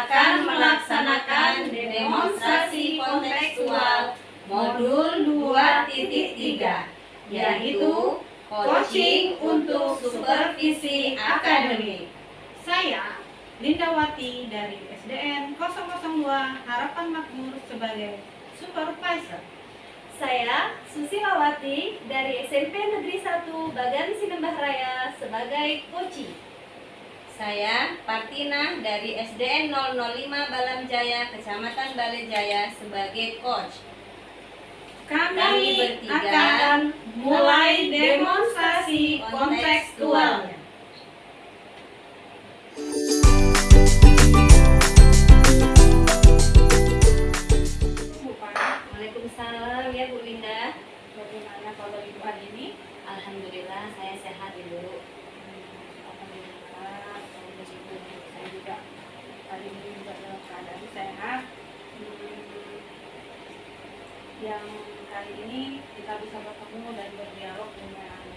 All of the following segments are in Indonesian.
akan melaksanakan demonstrasi kontekstual modul 2.3, yaitu coaching untuk supervisi akademik. Saya, Lindawati dari SDN 002 Harapan Makmur sebagai supervisor. Saya, Susilawati dari SMP Negeri 1 Bagan Sinembah Raya sebagai coaching. Saya, Partina dari SDN 005 Balam Jaya, Kecamatan Balejaya sebagai coach. Kami bertiga akan mulai demonstrasi kontekstualnya. Waalaikumsalam ya Bu Linda. Bagaimana kalau Ibu hari ini? Alhamdulillah saya sehat Ibu. Alhamdulillah, saya juga hari ini juga dalam keadaan sehat. Yang kali ini kita bisa bertemu dan berdialog dengan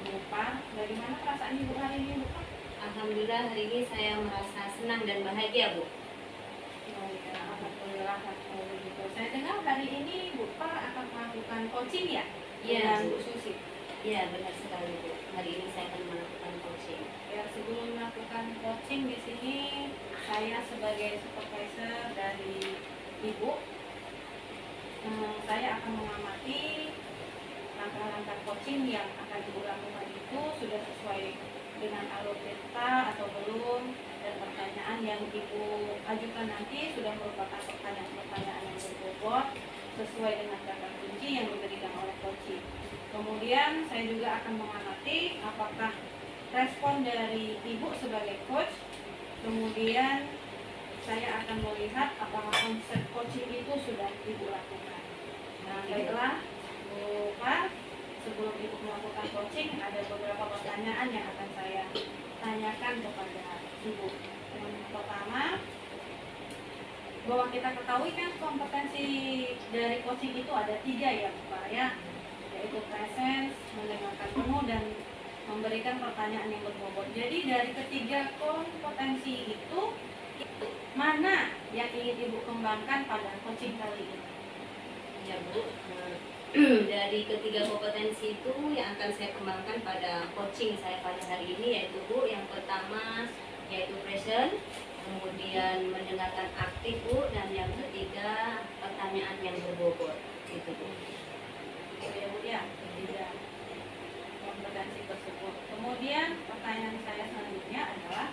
Bu Pa. Bagaimana perasaan Ibu hari ini, Bu Pa? Alhamdulillah hari ini saya merasa senang dan bahagia Bu. Alhamdulillah, begitu. Saya dengar hari ini Bu Pa akan melakukan coaching ya? Iya, Dengan Bu. Bu Susi. Iya benar sekali Bu. Hari ini saya akan melakukan coaching. Ya, sebelum melakukan coaching di sini, saya sebagai supervisor dari Ibu, saya akan mengamati langkah-langkah coaching yang akan Ibu lakukan itu sudah sesuai dengan alur peta atau belum, dan pertanyaan yang Ibu ajukan nanti sudah merupakan pertanyaan-pertanyaan yang berbobot sesuai dengan kata kunci yang diberikan oleh coaching. Kemudian saya juga akan mengamati apakah respon dari Ibu sebagai coach. Kemudian saya akan melihat apakah konsep coaching itu sudah Ibu lakukan. Nah, baiklah Bu Pa, sebelum Ibu melakukan coaching, ada beberapa pertanyaan yang akan saya tanyakan kepada Ibu. Yang pertama, bahwa kita ketahui kan kompetensi dari coaching itu ada 3 ya Bu Pa ya, yaitu presence, mendengarkan penuh, dan memberikan pertanyaan yang berbobot. Jadi dari ketiga kompetensi itu, mana yang ingin Ibu kembangkan pada coaching kali ini? Ya Bu, dari ketiga kompetensi itu yang akan saya kembangkan pada coaching saya pada hari ini yaitu Bu, yang pertama yaitu present, kemudian mendengarkan aktif Bu, dan yang ketiga pertanyaan yang berbobot. Itu Bu. Ya Bu ya, ketiga kompetensi tersebut. Kemudian pertanyaan saya selanjutnya adalah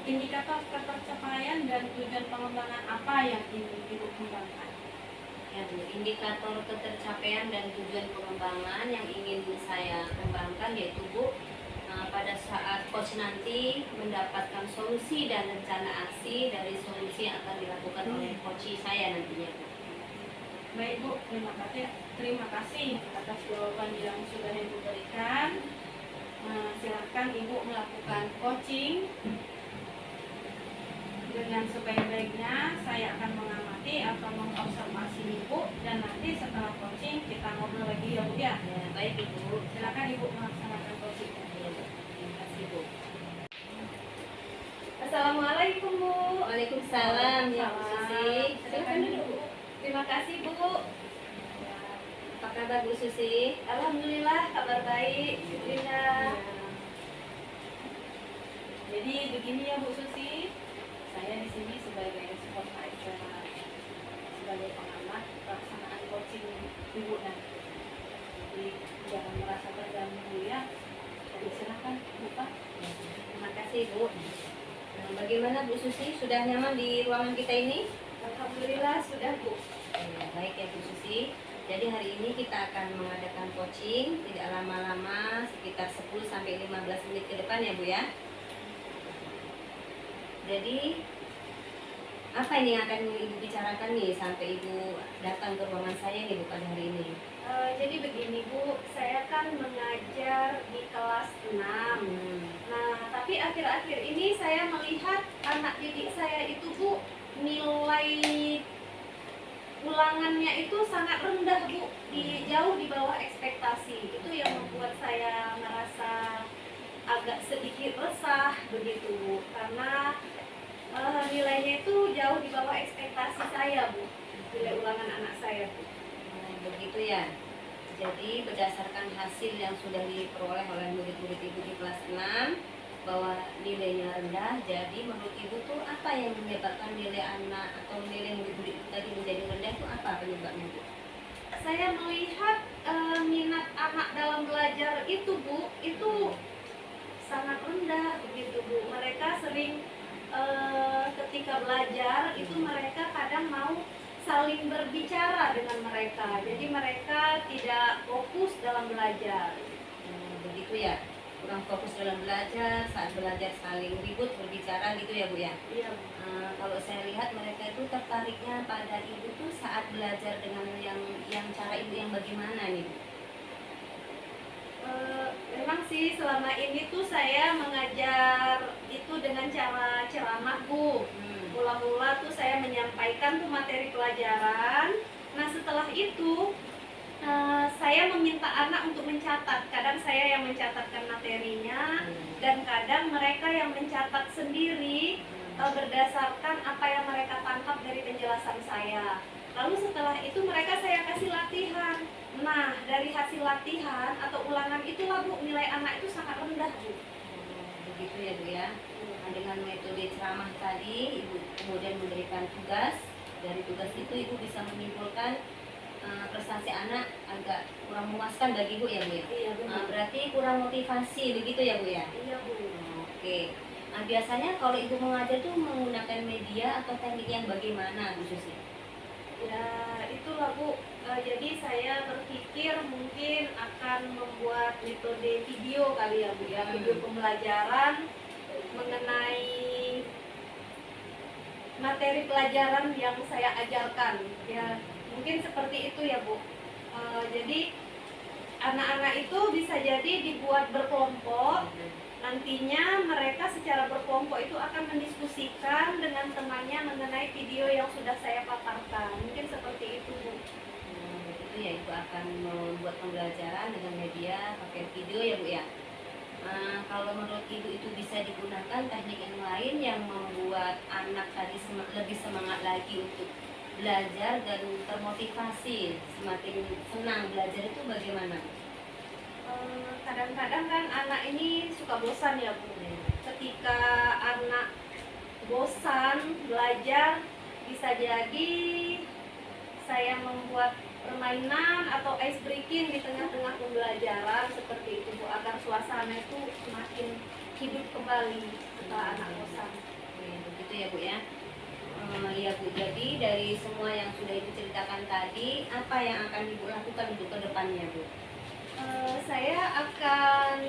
indikator ketercapaian dan tujuan pengembangan apa yang ingin Ibu kembangkan? Ya Bu, indikator ketercapaian dan tujuan pengembangan yang ingin saya kembangkan yaitu Bu, pada saat coach nanti mendapatkan solusi dan rencana aksi dari solusi yang akan dilakukan oleh coach saya nantinya Bu. Baik Bu, terima kasih atas jawaban yang sudah Ibu berikan. Silakan Ibu melakukan coaching dengan sebaik-baiknya. Saya akan mengamati atau mengobservasi Ibu, dan nanti setelah coaching kita ngobrol lagi ya Bu ya. Ya, baik Ibu. Silakan Ibu melaksanakan coaching. Ya, Bu. Terima kasih Bu. Assalamualaikum Bu. Waalaikumsalam ya Bu Susi. Silakan duduk Bu. Terima kasih Bu. Apa kabar Bu Susi? Alhamdulillah kabar baik. Linda. Jadi begini ya Bu Susi, saya di sini sebagai supervisor, sebagai pengamat pelaksanaan coaching Ibu nanti. Jadi jangan merasa terganggu ya. Jadi silakan Bu Pa. Terima kasih Bu. Bagaimana Bu Susi? Sudah nyaman di ruangan kita ini? Alhamdulillah sudah Bu. Ya, baik ya Bu Susi. Jadi hari ini kita akan mengadakan coaching tidak lama-lama, sekitar 10-15 menit ke depan ya Bu ya. Jadi apa ini yang akan Ibu bicarakan nih sampai Ibu datang ke ruangan saya nih Bu pada hari ini? Jadi begini Bu, saya kan mengajar di kelas 6. Nah, tapi akhir-akhir ini saya melihat anak didik saya itu Bu, nilai ulangannya itu sangat rendah Bu, jauh di bawah ekspektasi. Itu yang membuat saya merasa agak sedikit resah begitu Bu, karena nilainya itu jauh di bawah ekspektasi saya, Bu. Nilai ulangan anak saya, Bu. Begitu ya. Jadi berdasarkan hasil yang sudah diperoleh oleh murid-murid ibu di kelas 6 bahwa nilainya rendah, jadi menurut ibu tuh apa yang menyebabkan nilai anak atau nilai murid-murid itu tadi menjadi rendah itu apa penyebabnya, Bu? Saya melihat minat anak dalam belajar itu, Bu, itu sangat rendah begitu, Bu. Mereka sering ketika belajar itu mereka kadang mau saling berbicara dengan mereka, jadi mereka tidak fokus dalam belajar. Begitu ya, kurang fokus dalam belajar, saat belajar saling ribut berbicara gitu ya, Bu ya. Iya, Bu. Kalau saya lihat mereka itu tertariknya pada ibu tuh saat belajar dengan yang cara ibu yang bagaimana nih, Bu? Memang sih selama ini tuh saya mengajar itu dengan cara ceramah, Bu. Mula-mula tuh saya menyampaikan tuh materi pelajaran. Nah, setelah itu saya meminta anak untuk mencatat. Kadang saya yang mencatatkan materinya dan kadang mereka yang mencatat sendiri berdasarkan apa yang mereka tangkap dari penjelasan saya. Lalu setelah itu mereka saya kasih latihan. Nah, dari hasil latihan atau ulangan itulah, Bu, nilai anak itu sangat rendah, Bu. Begitu ya, Bu ya. Dengan metode ceramah tadi ibu kemudian memberikan tugas. Dari tugas itu ibu bisa menyimpulkan prestasi anak agak kurang memuaskan bagi ibu ya, Bu ya. Iya, benar. Berarti kurang motivasi begitu ya, Bu ya. Iya, Bu. Oke. Biasanya kalau ibu mengajar tuh menggunakan media atau teknik yang bagaimana, Bu Susi? Ya, itulah, Bu. Jadi saya berpikir mungkin akan membuat metode video kali ya, Bu ya, video pembelajaran mengenai materi pelajaran yang saya ajarkan. Ya, mungkin seperti itu ya, Bu. Jadi anak-anak itu bisa jadi dibuat berkelompok. Nantinya mereka secara berkelompok itu akan mendiskusikan dengan temannya mengenai video yang sudah saya paparkan. Mungkin seperti itu, Bu. Begitu ya, ibu akan membuat pembelajaran dengan media pakai video ya, Bu ya. Kalau menurut ibu itu bisa digunakan teknik yang lain yang membuat anak tadi lebih semangat lagi untuk belajar dan termotivasi, semakin senang belajar itu bagaimana? Kadang-kadang kan anak ini suka bosan ya, Bu. Ketika anak bosan belajar, bisa jadi saya membuat permainan atau ice breaking di tengah-tengah pembelajaran seperti itu, Bu, agar suasana itu semakin hidup kembali setelah anak bosan. Begitu ya, Bu ya. Ya, Bu, jadi dari semua yang sudah ibu ceritakan tadi, apa yang akan ibu lakukan untuk kedepannya, Bu? Saya akan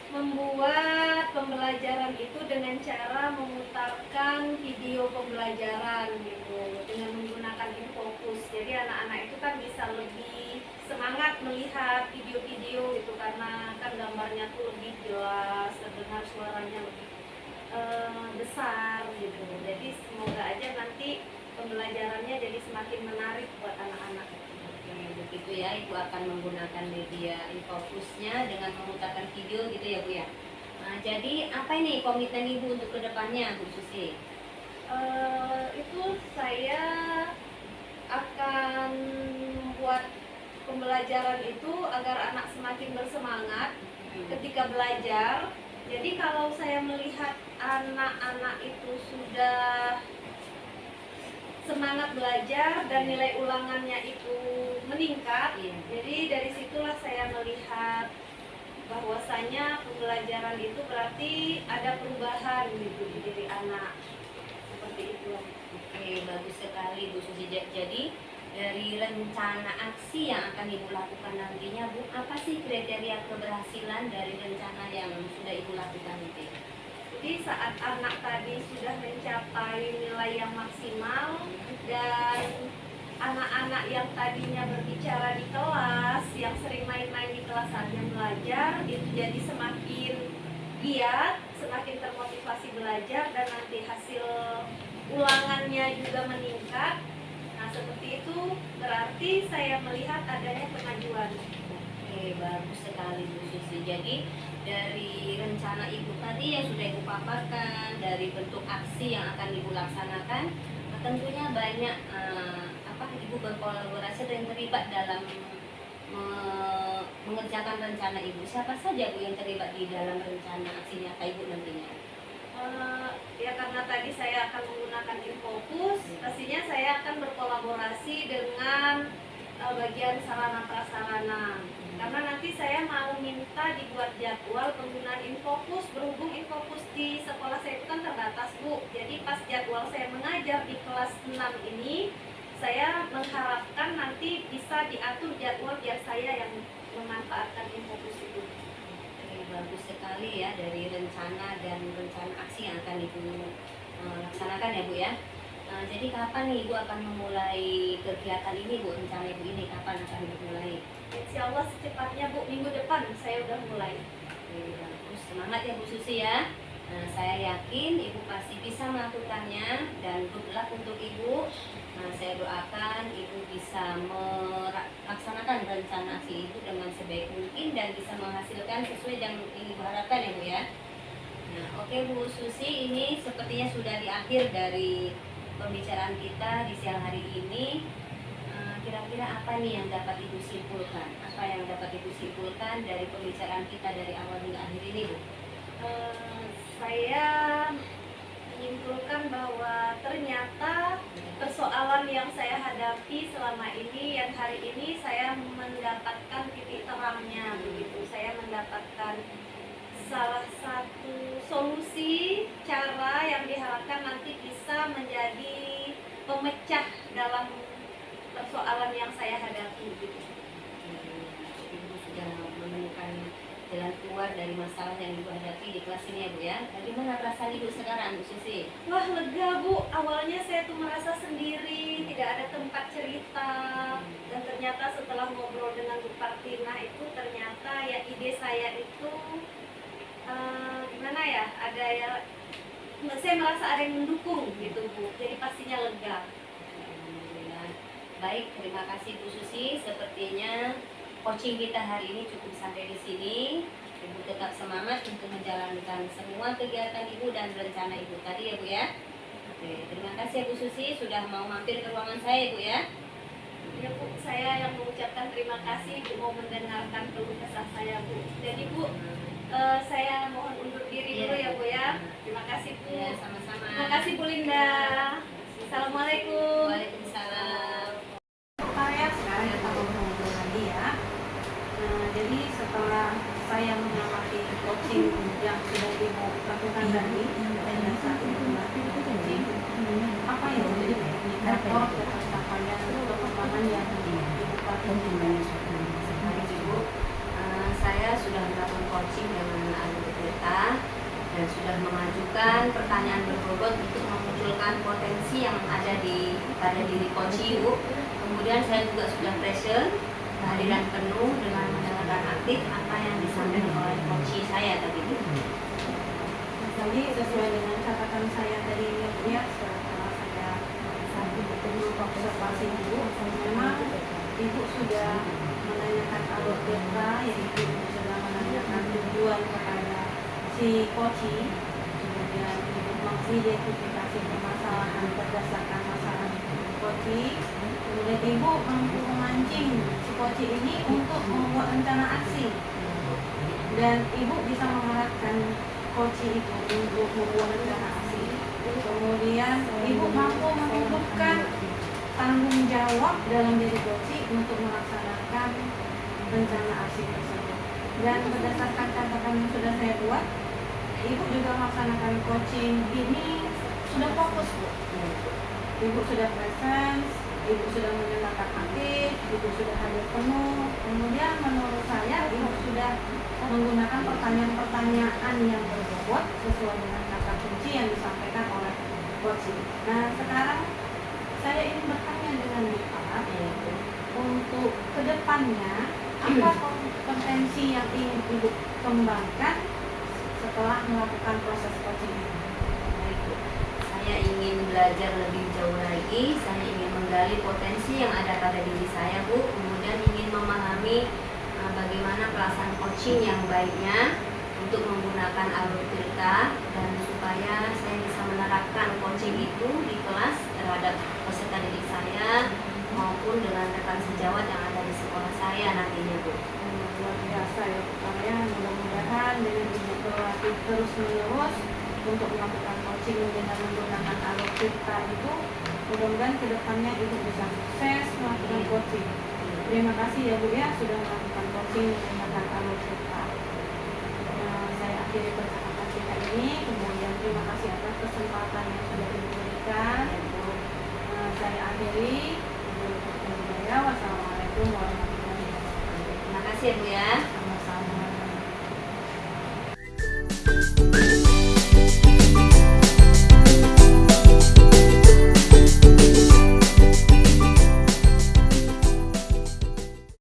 membuat pembelajaran itu dengan cara memutarkan video pembelajaran gitu, dengan menggunakan infocus. Jadi anak-anak itu kan bisa lebih semangat melihat video-video itu karena kan gambarnya tuh lebih jelas, terdengar suaranya lebih besar gitu. Jadi semoga aja nanti pembelajarannya jadi semakin menarik buat anak-anak. Begitu ya, ibu akan menggunakan media infocusnya dengan memutarkan video gitu ya, Bu ya. Jadi apa ini komitmen ibu untuk kedepannya, Bu Susi? Itu saya akan membuat pembelajaran itu agar anak semakin bersemangat ketika belajar. Jadi kalau saya melihat anak-anak itu sudah semangat belajar dan nilai ulangannya itu meningkat, jadi dari situlah saya melihat bahwasanya pembelajaran itu berarti ada perubahan gitu di diri anak, seperti itu. Oke, bagus sekali, Bu Susi. Jadi dari rencana aksi yang akan ibu lakukan nantinya, Bu, apa sih kriteria keberhasilan dari rencana yang sudah ibu lakukan itu? Jadi saat anak tadi sudah mencapai nilai yang maksimal dan anak-anak yang tadinya berbicara di kelas, yang sering main-main di kelas saatnya belajar, itu jadi semakin giat, semakin termotivasi belajar dan nanti hasil ulangannya juga meningkat. Nah, seperti itu berarti saya melihat adanya kemajuan. Oke, bagus sekali, Bu Susi. Jadi dari rencana Ibu tadi yang sudah Ibu paparkan, dari bentuk aksi yang akan Ibu laksanakan, tentunya banyak Ibu berkolaborasi dan terlibat dalam mengerjakan rencana Ibu. Siapa saja Bu yang terlibat di dalam rencana aksi nyata Ibu nantinya? Ya karena tadi saya akan menggunakan Infocus, pastinya saya akan berkolaborasi dengan bagian sarana prasarana. Karena nanti saya mau minta dibuat jadwal penggunaan Infocus, berhubung Infocus di sekolah saya itu kan terbatas Bu. Jadi pas jadwal saya mengajar di kelas 6 ini, saya mengharapkan nanti bisa diatur jadwal biar saya yang memanfaatkan Infocus itu. Bagus sekali ya, dari rencana dan rencana aksi yang akan Ibu laksanakan ya Bu ya. Jadi kapan nih Ibu akan memulai kegiatan ini Bu? Rencana Ibu ini kapan akan dimulai? Insya Allah secepatnya Bu, minggu depan saya udah mulai. Oke, bagus. Semangat ya Bu Susi ya. Saya yakin Ibu pasti bisa melakukannya dan good luck untuk Ibu. Saya doakan Ibu bisa melaksanakan rencana aksi Ibu dengan sebaik mungkin dan bisa menghasilkan sesuai yang Ibu harapkan ya Bu ya. Oke Bu Susi, ini sepertinya sudah di akhir dari pembicaraan kita di siang hari ini. Kira-kira apa nih yang dapat Ibu simpulkan? Apa yang dapat Ibu simpulkan dari pembicaraan kita dari awal hingga akhir ini Bu? Saya menyimpulkan bahwa ternyata persoalan yang saya hadapi selama ini, yang hari ini saya mendapatkan titik terangnya begitu. Saya mendapatkan salah satu solusi cara yang diharapkan nanti bisa menjadi pemecah dalam persoalan yang saya hadapi gitu. Ibu sudah menemukan jalan keluar dari masalah yang Ibu hadapi di kelas ini ya Bu ya. Bagaimana perasaan Ibu sekarang Bu Susi? Wah lega Bu, awalnya saya tuh merasa sendiri, tidak ada tempat cerita. Dan ternyata setelah ngobrol dengan Bu Partina itu ternyata ya ide saya itu gimana ya, ada ya, saya merasa ada yang mendukung gitu Bu, jadi pastinya lega. Alhamdulillah. Baik, terima kasih Bu Susi. Sepertinya coaching kita hari ini cukup sampai di sini. Ibu tetap semangat untuk menjalankan semua kegiatan Ibu dan rencana Ibu tadi ya Bu ya. Oke, terima kasih ya Bu Susi sudah mau mampir ke ruangan saya Bu ya. Ya Bu, saya yang mengucapkan terima kasih Bu mau mendengarkan keluh kesah saya Bu. Jadi Bu, saya mohon undur diri dulu ya Bu ya. Terima kasih Bu. Ya, sama-sama. Terima kasih Bu Linda. Assalamualaikum. Waalaikumsalam. Sekarang kita ngobrol lagi ya. Jadi setelah saya mengamati coaching yang sudah Ibu lakukan tadi, dan saat ini coaching, apa yang menjadi indikator pencapaian perkembangan yang Ibu lakukan? Baik Ibu, saya sudah melakukan coaching dengan alur Beta dan sudah mengajukan pertanyaan berbobot untuk memunculkan potensi yang ada pada diri coach Ibu. Kemudian saya juga sudah present kehadiran penuh dengan mendengarkan aktif apa yang disampaikan oleh coach saya tadi. Jadi sesuai dengan catatan saya tadi ya, setelah saya satu betul observasi Ibu, memang Ibu sudah menanyakan alur Beta, yaitu Ibu sudah menanyakan tujuan kepada si coach, kemudian Ibu mengidentifikasi permasalahan berdasarkan masalah coach, kemudian Ibu mampu memancing si coach ini untuk membuat rencana aksi, dan Ibu bisa mengarahkan coach itu untuk membuat rencana aksi. Kemudian Ibu mampu menghidupkan tanggung jawab dalam diri coach untuk melaksanakan rencana aksi tersebut. Dan berdasarkan catatan yang sudah saya buat, Ibu juga melaksanakan coaching ini sudah fokus Bu. Ibu sudah presence, Ibu sudah mendengarkan aktif, Ibu sudah hadir penuh. Kemudian menurut saya Ibu sudah menggunakan pertanyaan-pertanyaan yang berbobot sesuai dengan kata kunci yang disampaikan oleh coach. Nah sekarang saya ingin bertanya dengan Bapak, untuk kedepannya apa kompetensi yang ingin Ibu kembangkan setelah melakukan proses coaching ini? Baik Bu, saya ingin belajar lebih jauh lagi. Saya ingin menggali potensi yang ada pada diri saya Bu. Kemudian ingin memahami bagaimana pelaksanaan coaching yang baiknya. untuk menggunakan alur tirta, dan supaya saya bisa menerapkan coaching itu di kelas terhadap peserta didik saya maupun dengan rekan sejawat yang ada di sekolah saya nantinya, Bu. Luar biasa ya Pak ya, mudah-mudahan dengan Ibu berlatih terus menerus untuk melakukan coaching dengan menggunakan alur tirta itu, mudah-mudahan kedepannya Ibu bisa sukses melakukan coaching. Terima kasih ya Bu ya sudah melakukan coaching menggunakan alur tirta. Saya akhiri percakapan kita ini, kemudian terima kasih atas kesempatan yang sudah Ibu berikan. Saya akhiri. Wassalamualaikum warahmatullahi wabarakatuh. Terima kasih ya, Bu ya.